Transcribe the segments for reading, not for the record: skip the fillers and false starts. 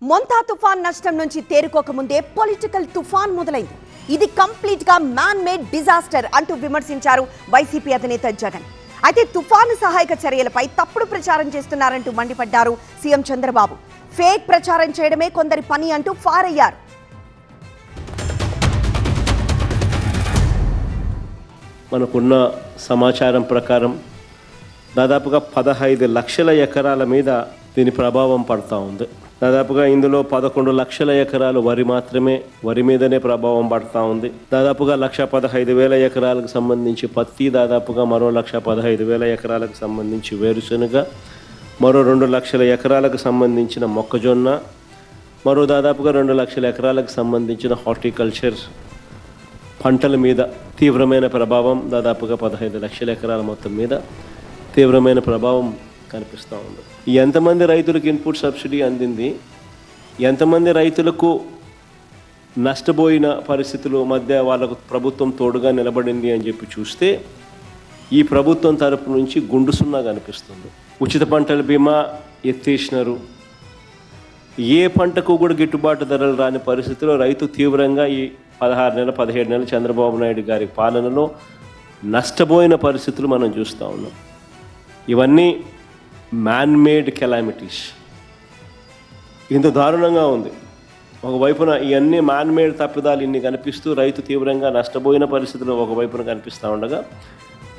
మొంతా తుఫాన్ నష్టం నుంచి తేరుకోక ముందే పొలిటికల్ తుఫాన్ మొదలైంది. ఇది కంప్లీట్ గా మ్యాన్ మేడ్ డిజాస్టర్ అంటూ విమర్శించారు వైసీపీ అధినేత జగన్. అయితే తుఫాను సహాయక చర్యలపై తప్పుడు ప్రచారం చేస్తున్నారంటూ మండిపడ్డారు సీఎం చంద్రబాబు. ఫేక్ ప్రచారం చేయడమే కొందరి పని అంటూ ఫైర్ అయ్యారు. మనకున్న సమాచారం ప్రకారం దాదాపుగా 15 లక్షల ఎకరాల మీద దీని ప్రభావం పడుతూ ఉంది. దాదాపుగా ఇందులో 11 లక్షల ఎకరాలు వరి మీదనే ప్రభావం పడుతూ ఉంది. దాదాపుగా 1,15,000 ఎకరాలకు సంబంధించి పత్తి, దాదాపుగా మరో 1,15,000 ఎకరాలకు సంబంధించి వేరుశనగ, మరో 2 లక్షల ఎకరాలకు సంబంధించిన మొక్కజొన్న, మరో దాదాపుగా 2 లక్షల ఎకరాలకు సంబంధించిన హార్టికల్చర్ పంటల మీద తీవ్రమైన ప్రభావం, దాదాపుగా 15 లక్షల ఎకరాల మొత్తం మీద తీవ్రమైన ప్రభావం కనిపిస్తూ ఉంది. ఎంతమంది రైతులకు ఇన్పుట్ సబ్సిడీ అందింది, ఎంతమంది రైతులకు నష్టపోయిన పరిస్థితుల మధ్య వాళ్ళకు ప్రభుత్వం తోడుగా నిలబడింది అని చెప్పి చూస్తే ఈ ప్రభుత్వం తరపు నుంచి గుండు సున్నా కనిపిస్తుంది. ఉచిత పంటల బీమా ఎత్తేసినారు. ఏ పంటకు కూడా గిట్టుబాటు ధరలు రాని పరిస్థితిలో రైతు తీవ్రంగా ఈ 16 నెలలు 17 నెలలు చంద్రబాబు నాయుడు గారి పాలనలో నష్టపోయిన పరిస్థితులు మనం చూస్తూ ఉన్నాం. ఇవన్నీ మ్యాన్ మేడ్ కెలామిటీస్. ఇంత దారుణంగా ఉంది. ఒకవైపున ఇవన్నీ మ్యాన్ మేడ్ తప్పిదాలు ఇన్ని కనిపిస్తూ రైతు తీవ్రంగా నష్టపోయిన పరిస్థితులు ఒకవైపున కనిపిస్తూ ఉండగా,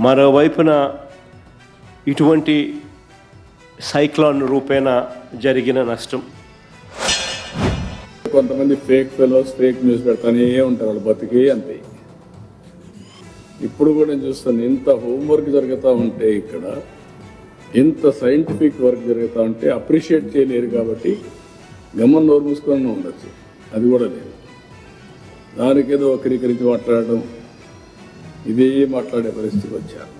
మరోవైపున ఇటువంటి సైక్లాన్ రూపేణ జరిగిన నష్టం. కొంతమంది ఫేక్ ఫెలోస్ ఫేక్ న్యూస్ పెడతానే ఉంటారు, వాళ్ళు బతికే అంతే. ఇప్పుడు కూడా నేను చూస్తాను, ఇంత హోంవర్క్ జరుగుతూ ఉంటే, ఇక్కడ ఇంత సైంటిఫిక్ వర్క్ జరుగుతూ ఉంటే అప్రిషియేట్ చేయలేరు. కాబట్టి గమ్మం నోరు మూసుకొని ఉండొచ్చు, అది కూడా లేదు. దానికేదో వక్రీకరించి మాట్లాడడం, ఇదే మాట్లాడే పరిస్థితికి వచ్చారు.